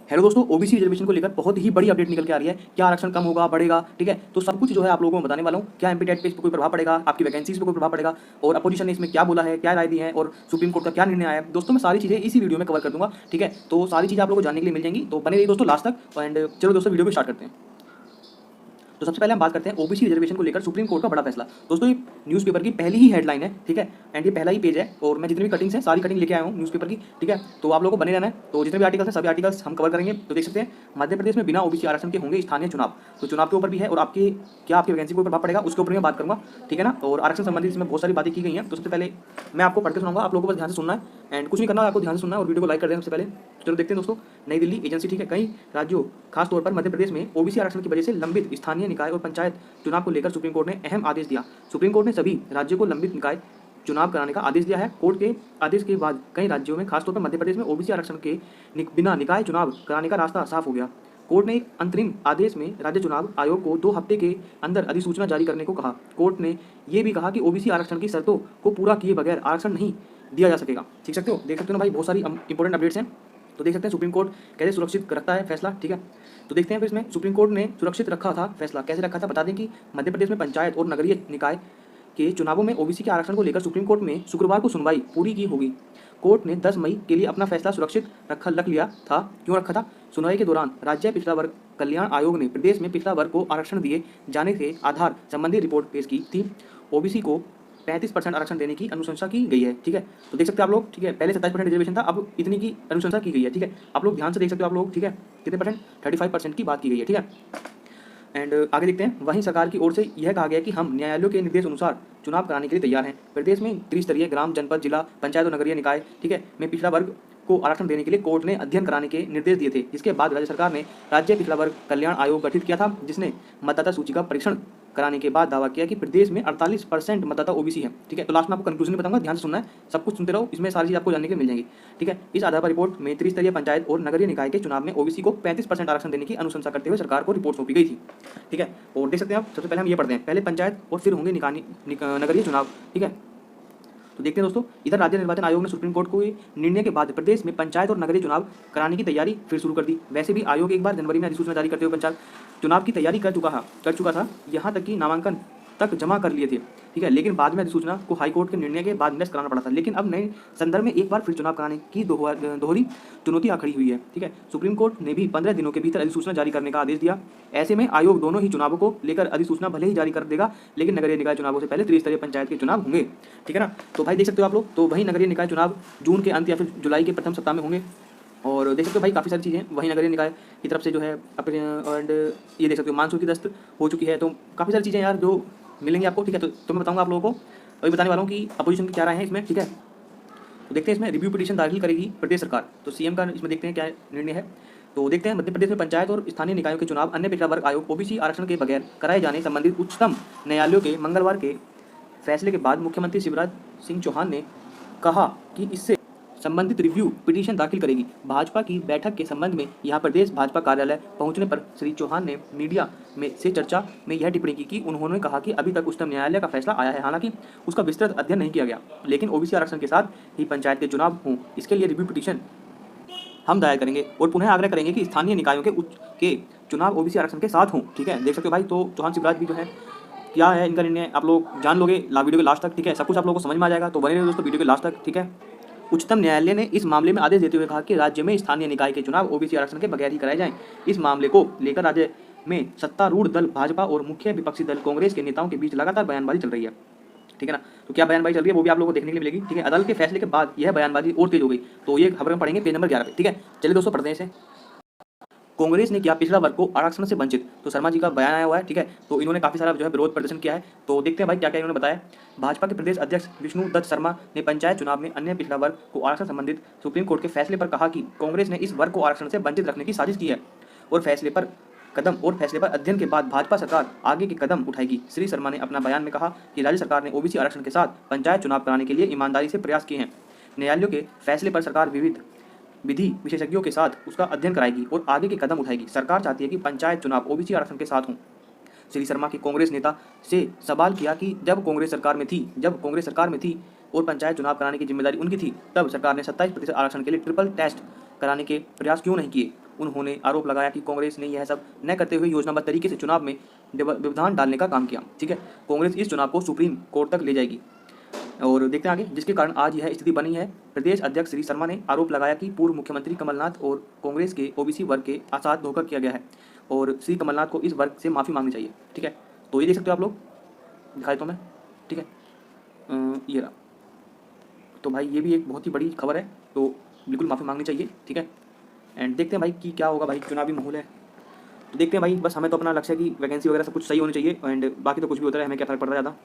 Hello दोस्तों, OBC reservation को लेकर बहुत ही बड़ी अपडेट निकल के आ रही है। क्या आरक्षण कम होगा, बढ़ेगा? ठीक है, तो सब कुछ जो है आप लोगों को बताने वाला हूँ। क्या एमपी टेट पे इस पर कोई प्रभाव पड़ेगा, आपकी वैकेंसीज पे कोई प्रभाव पड़ेगा, और अपोजिशन ने इसमें क्या बोला है, क्या राय दी है, और सुप्रीम कोर्ट का क्या निर्णय आया है। दोस्तों मैं सारी चीज़ें इसी वीडियो में कवर कर दूंगा। ठीक है, तो सारी चीज़ें आप लोगों को जानने के लिए मिल जाएंगी, तो बने रहिए दोस्तों लास्ट तक। एंड चलो दोस्तों वीडियो को स्टार्ट करते हैं। तो सबसे पहले हम बात करते हैं ओबीसी रिजर्वेशन को लेकर सुप्रीम कोर्ट का बड़ा फैसला। दोस्तों ये न्यूज़पेपर की पहली ही हेडलाइन है, ठीक है, एंड ये पहला ही पेज है, और मैं जितनी भी कटिंग्स हैं सारी कटिंग लेके आया हूँ न्यूज़पेपर की। ठीक है, तो आप लोगों को बने रहना है। तो जितने भी आर्टिकल्स हैं सभी आर्टिकल्स हम कवर करेंगे। तो देख सकते हैं मध्य प्रदेश में बिना ओबीसी आरक्षण के होंगे स्थानीय चुनाव। तो चुनाव के ऊपर भी है, और आपकी क्या आपकी वैकेंसी को प्रभाव पड़ेगा उसके ऊपर मैं बात करूँगा। ठीक है ना, और आरक्षण संबंधित इसमें बहुत सारी बातें की गई हैं। तो सबसे पहले मैं आपको पढ़ के सुनाऊंगा, आप लोगों को बस ध्यान से सुनना है एंड कुछ नहीं करना है, आपको ध्यान से सुनना है और वीडियो को लाइक कर देना सबसे पहले। चलो देखते हैं दोस्तों। नई दिल्ली एजेंसी, ठीक है, कई राज्यों खासतौर पर मध्य प्रदेश में ओबीसी आरक्षण की वजह से लंबित स्थानीय निकाय और पंचायत चुनाव को लेकर सुप्रीम कोर्ट ने अहम आदेश दिया। सुप्रीम कोर्ट ने सभी राज्यों को लंबित निकाय चुनाव कराने का आदेश दिया है। कोर्ट के आदेश के बाद कई राज्यों में खासतौर पर मध्य प्रदेश में ओबीसी आरक्षण के बिना निकाय चुनाव कराने का रास्ता साफ हो गया। कोर्ट ने एक अंतरिम आदेश में राज्य चुनाव आयोग को 2 हफ्ते के अंदर अधिसूचना जारी करने को कहा। कोर्ट ने यह भी कहा कि ओबीसी आरक्षण की शर्तों को पूरा किए बगैर आरक्षण नहीं दिया जा सकेगा। देख सकते हो ना भाई, बहुत सारी इंपॉर्टेंट अपडेट्स हैं। तो देख सकते हैं सुप्रीम कोर्ट कैसे सुरक्षित रखता है फैसला। ठीक है, तो देखते हैं फिर इसमें सुप्रीम कोर्ट ने सुरक्षित रखा था फैसला, कैसे रखा था बता दें कि मध्य प्रदेश में पंचायत और नगरीय निकाय के चुनावों में ओबीसी के आरक्षण को लेकर सुप्रीम कोर्ट में शुक्रवार को सुनवाई पूरी की होगी। कोर्ट ने 10 मई के लिए अपना फैसला सुरक्षित रख लिया था। क्यों रखा था? सुनवाई के दौरान राज्य पिछड़ा वर्ग कल्याण आयोग ने प्रदेश में पिछड़ा वर्ग को आरक्षण दिए जाने के आधार संबंधी रिपोर्ट पेश की थी। ओबीसी को 35% आरक्षण देने की अनुशंसा की गई है। ठीक है, तो देख सकते हैं आप लोग। ठीक है, पहले 27% रिजर्वेशन था, अब इतनी की अनुशंसा की गई है। ठीक है, आप लोग ध्यान से देख सकते हो आप लोग। ठीक है, कितने परसेंट? 35% की बात की गई है। ठीक है, एंड आगे देखते हैं। वहीं सरकार की ओर से यह कहा गया कि हम न्यायालयों के निर्देश अनुसार चुनाव कराने के लिए तैयार हैं। प्रदेश में त्रिस्तरीय ग्राम, जनपद, जिला पंचायत और नगरीय निकाय, ठीक है, में पिछड़ा वर्ग को आरक्षण देने के लिए कोर्ट ने अध्ययन कराने के निर्देश दिए थे। जिसके बाद राज्य सरकार ने राज्य पिछड़ा वर्ग कल्याण आयोग गठित किया था, जिसने मतदाता सूची का परीक्षण कराने के बाद दावा किया कि प्रदेश में 48% मतदाता ओबीसी है। ठीक है, तो लास्ट में आपको कंक्लूजन बताऊंगा, ध्यान से सुनना है, सब कुछ सुनते रहो, इसमें सारी चीज आपको जानने के मिल जाएंगी। ठीक है, इस आधार पर रिपोर्ट में त्रिस्तरीय पंचायत और नगरीय निकाय के चुनाव में ओबीसी को 35% आरक्षण देने की अनुशंसा करते हुए सरकार को रिपोर्ट सौंपी गई थी। ठीक है, और देख सकते हैं आप, सबसे पहले हम ये पढ़ते हैं, पहले पंचायत और फिर होंगे नगरीय चुनाव। ठीक है, तो देखते हैं दोस्तों। इधर राज्य निर्वाचन आयोग ने सुप्रीम कोर्ट को निर्णय के बाद प्रदेश में पंचायत और नगरीय चुनाव कराने की तैयारी फिर शुरू कर दी। वैसे भी आयोग एक बार जनवरी में अधिसूचना जारी करते हुए पंचायत चुनाव की तैयारी कर चुका था, यहाँ तक कि नामांकन तक जमा कर लिए थे। ठीक है, लेकिन बाद में अधिसूचना को हाईकोर्ट के निर्णय के बाद निरस्त कराना पड़ा था। लेकिन अब नए संदर्भ में एक बार फिर चुनाव कराने की दोहरी चुनौती आ खड़ी हुई है। ठीक है, सुप्रीम कोर्ट ने भी 15 दिनों के भीतर अधिसूचना जारी करने का आदेश दिया। ऐसे में आयोग दोनों ही चुनावों को लेकर अधिसूचना भले ही जारी कर देगा, लेकिन नगरीय निकाय चुनावों से पहले त्रिस्तरीय पंचायत के चुनाव होंगे। ठीक है ना, तो भाई देख सकते हो आप लोग। तो वही नगरीय निकाय चुनाव जून के अंत या फिर जुलाई के प्रथम सप्ताह में होंगे। और देख सकते हो भाई काफ़ी सारी चीज़ें वहीं नगरीय निकाय की तरफ से जो है अपने, एंड ये देख सकते हो मानसून की दस्त हो चुकी है। तो काफ़ी सारी चीज़ें यार जो मिलेंगी आपको। ठीक है, तो मैं बताऊंगा आप लोगों को, अभी बताने वाला हूँ कि अपोजिशन की क्या राय है इसमें। ठीक है, तो देखते हैं इसमें रिव्यू पिटीशन दाखिल करेगी प्रदेश सरकार। तो सीएम का इसमें देखते हैं क्या निर्णय है। तो देखते हैं मध्य प्रदेश में पंचायत और स्थानीय निकायों के चुनाव अन्य पिछड़ा वर्ग आयोग ओबीसी आरक्षण के बगैर कराए जाने संबंधित उच्चतम न्यायालयों के मंगलवार के फैसले के बाद मुख्यमंत्री शिवराज सिंह चौहान ने कहा कि इससे संबंधित रिव्यू पिटीशन दाखिल करेगी। भाजपा की बैठक के संबंध में यहां प्रदेश भाजपा कार्यालय पहुंचने पर श्री चौहान ने मीडिया में से चर्चा में यह टिप्पणी की कि उन्होंने कहा कि अभी तक उच्चतम न्यायालय का फैसला आया है, हालांकि उसका विस्तृत अध्ययन नहीं किया गया, लेकिन ओबीसी आरक्षण के साथ ही पंचायत के चुनाव हों, इसके लिए रिव्यू पिटीशन हम दायर करेंगे और पुनः आग्रह करेंगे कि स्थानीय निकायों के चुनाव ओबीसी आरक्षण के साथ हों। ठीक है, देख सकते हो भाई। तो चौहान शिवराज भी जो है क्या है इनका निर्णय आप लोग जान लोगे वीडियो के लास्ट तक। ठीक है, सब कुछ आप लोगों को समझ में आ जाएगा, तो बने रहिए दोस्तों वीडियो के लास्ट तक। ठीक है, उच्चतम न्यायालय ने इस मामले में आदेश देते हुए कहा कि राज्य में स्थानीय निकाय के चुनाव ओबीसी आरक्षण के बगैर ही कराए जाएं। इस मामले को लेकर राज्य में सत्तारूढ़ दल भाजपा और मुख्य विपक्षी दल कांग्रेस के नेताओं के बीच लगातार बयानबाजी चल रही है। ठीक है ना, तो क्या बयानबाजी चल रही है वो भी आप लोगों को देखने के लिए मिलेगी। ठीक है, अदालत के फैसले के बाद यह बयानबाजी और तेज हो गई। तो ये खबर हम पढ़ेंगे पेज नंबर 11 पे। ठीक है, चलिए दोस्तों पढ़ते हैं इसे। कांग्रेस ने किया पिछड़ा वर्ग को आरक्षण से वंचित। तो शर्मा जी का बयान आया हुआ है। ठीक है, तो इन्होंने काफी सारा जो है विरोध प्रदर्शन किया है। तो देखते हैं भाई क्या क्या इन्होंने बताया। भाजपा के प्रदेश अध्यक्ष विष्णु दत्त शर्मा ने पंचायत चुनाव में अन्य पिछड़ा वर्ग को आरक्षण संबंधित सुप्रीम कोर्ट के फैसले पर कहा कि कांग्रेस ने इस वर्ग को आरक्षण से वंचित रखने की साजिश की है और फैसले पर अध्ययन के बाद भाजपा सरकार आगे के कदम उठाएगी। श्री शर्मा ने अपना बयान में कहा कि राज्य सरकार ने ओबीसी आरक्षण के साथ पंचायत चुनाव कराने के लिए ईमानदारी से प्रयास किए हैं। न्यायालयों के फैसले पर सरकार विविध विधि विशेषज्ञों के साथ उसका अध्ययन कराएगी और आगे के कदम उठाएगी। सरकार चाहती है कि पंचायत चुनाव ओबीसी आरक्षण के साथ हों। श्री शर्मा के कांग्रेस नेता से सवाल किया कि जब कांग्रेस सरकार में थी और पंचायत चुनाव कराने की जिम्मेदारी उनकी थी, तब सरकार ने 27% आरक्षण के लिए ट्रिपल टेस्ट कराने के प्रयास क्यों नहीं किए। उन्होंने आरोप लगाया कि कांग्रेस ने यह सब न करते हुए योजनाबद्ध तरीके से चुनाव में व्यवधान डालने का काम किया। ठीक है, कांग्रेस इस चुनाव को सुप्रीम कोर्ट तक ले जाएगी और देखते हैं आगे, जिसके कारण आज यह स्थिति बनी है। प्रदेश अध्यक्ष श्री शर्मा ने आरोप लगाया कि पूर्व मुख्यमंत्री कमलनाथ और कांग्रेस के ओबीसी वर्ग के साथ धोखा किया गया है और श्री कमलनाथ को इस वर्ग से माफ़ी मांगनी चाहिए। ठीक है, तो ये देख सकते हो आप लोग, दिखाई तो मैं, ठीक है, ये रहा। तो भाई ये भी एक बहुत ही बड़ी खबर है, तो बिल्कुल माफ़ी मांगनी चाहिए। ठीक है, एंड देखते हैं भाई कि क्या होगा। भाई चुनावी माहौल है, तो देखते हैं भाई। बस हमें तो अपना लक्ष्य है कि वैकेंसी वगैरह सब कुछ सही होनी चाहिए, एंड बाकी तो कुछ भी होता है, हमें क्या फ़र्क पड़ रहा है ज़्यादा।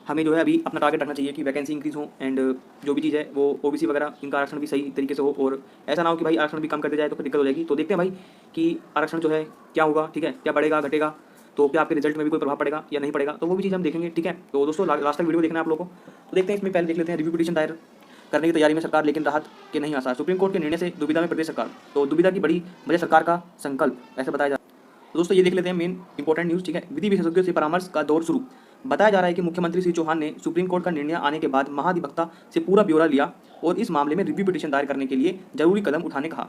हमें जो है अभी अपना टारगेट रखना चाहिए कि वैकेंसी इंक्रीज़ हो, एंड जो भी चीज़ है वो ओबीसी वगैरह इनका आरक्षण भी सही तरीके से हो, और ऐसा ना हो कि भाई आरक्षण भी कम कर दिया जाए तो फिर दिक्कत हो जाएगी। तो देखते हैं भाई कि आरक्षण जो है क्या होगा, ठीक है, क्या बढ़ेगा घटेगा, तो क्या आपके रिजल्ट में भी कोई प्रभाव पड़ेगा या नहीं पड़ेगा, तो वो भी चीज़ हम देखेंगे। ठीक है, तो दोस्तों लास्ट तक वीडियो देखना है आप लोगों को। तो देखते हैं, इसमें पहले देख लेते हैं रिव्यू पिटीशन दायर करने की तैयारी में सरकार, लेकिन राहत के नहीं आसार। सुप्रीम कोर्ट के निर्णय से दुविधा में प्रदेश सरकार, तो दुविधा की बड़ी वजह सरकार का संकल्प, ऐसा बताया जा रहा है। तो दोस्तों ये देख लेते हैं मेन इंपॉर्टेंट न्यूज़। ठीक है, विधि विशेषज्ञों से परामर्श का दौर शुरू। बताया जा रहा है कि मुख्यमंत्री श्री चौहान ने सुप्रीम कोर्ट का निर्णय आने के बाद महाधिवक्ता से पूरा ब्यौरा लिया और इस मामले में रिव्यू पिटीशन दायर करने के लिए जरूरी कदम उठाने कहा।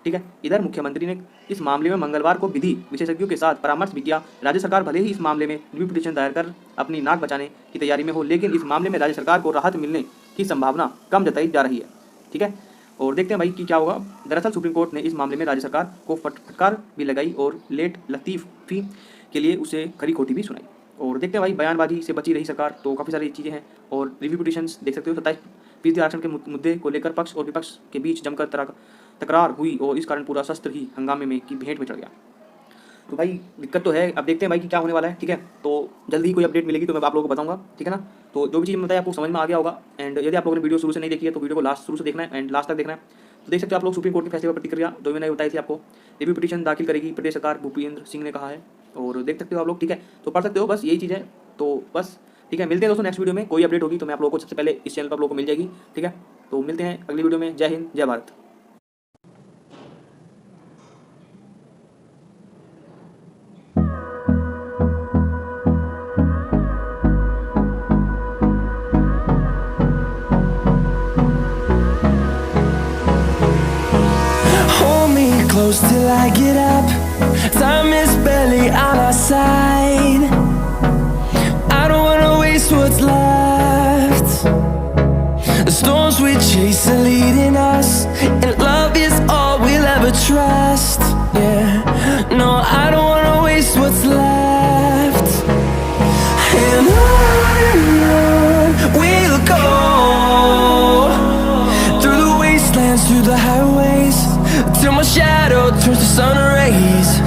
ठीक है, इधर मुख्यमंत्री ने इस मामले में मंगलवार को विधि विशेषज्ञों के साथ परामर्श भी किया। राज्य सरकार भले ही इस मामले में रिव्यू पिटीशन दायर कर अपनी नाक बचाने की तैयारी में हो, लेकिन इस मामले में राज्य सरकार को राहत मिलने की संभावना कम जताई जा रही है। ठीक है, और देखते हैं भाई कि क्या होगा। दरअसल सुप्रीम कोर्ट ने इस मामले में राज्य सरकार को फटकार भी लगाई और लेट लतीफ़ी के लिए उसे खरी खोटी भी सुनाई। और देखते हैं भाई, बयानबाजी से बची रही सरकार, तो काफ़ी सारी चीज़ें हैं। और रिव्यू पिटीशंस देख सकते हो, 27% आरक्षण के मुद्दे को लेकर पक्ष और विपक्ष के बीच जमकर तकरार हुई और इस कारण पूरा शस्त्र ही हंगामे में की भेंट में चढ़ गया। तो भाई दिक्कत तो है, अब देखते हैं भाई कि क्या होने वाला है। ठीक है, तो जल्दी ही कोई अपडेट मिलेगी तो मैं आप लोगों को बताऊंगा। ठीक है ना, तो जो भी चीज़ मैं बताया आपको समझ में आ गया होगा। एंड यदि आप लोगों ने वीडियो शुरू से नहीं देखी है तो वीडियो को शुरू से देखना है एंड लास्ट तक देखना है। तो देख सकते हो आप लोग सुप्रीम कोर्ट के फैसले पर प्रतिक्रिया जो मैंने बताई थी आपको, रिव्यू पिटीशन दाखिल करेगी प्रदेश सरकार, भूपेंद्र सिंह ने कहा है। और देख सकते हो आप लोग, ठीक है, तो पढ़ सकते हो, बस यही चीज़ है। तो बस ठीक है, मिलते हैं दोस्तों नेक्स्ट वीडियो में। कोई अपडेट होगी तो मैं आप लोगों को सबसे पहले इस चैनल पर आप लोगों को मिल जाएगी। ठीक है, तो मिलते हैं अगली वीडियो में। जय हिंद, जय Bharat. Close till I get up. Time is barely on our side. I don't wanna waste what's left. The storms we chase are leading us, and love is all we'll ever trust. Yeah, no, I don't wanna waste what's left. And on we'll go, through the wastelands, through the highways, till my shadow turns to sun rays.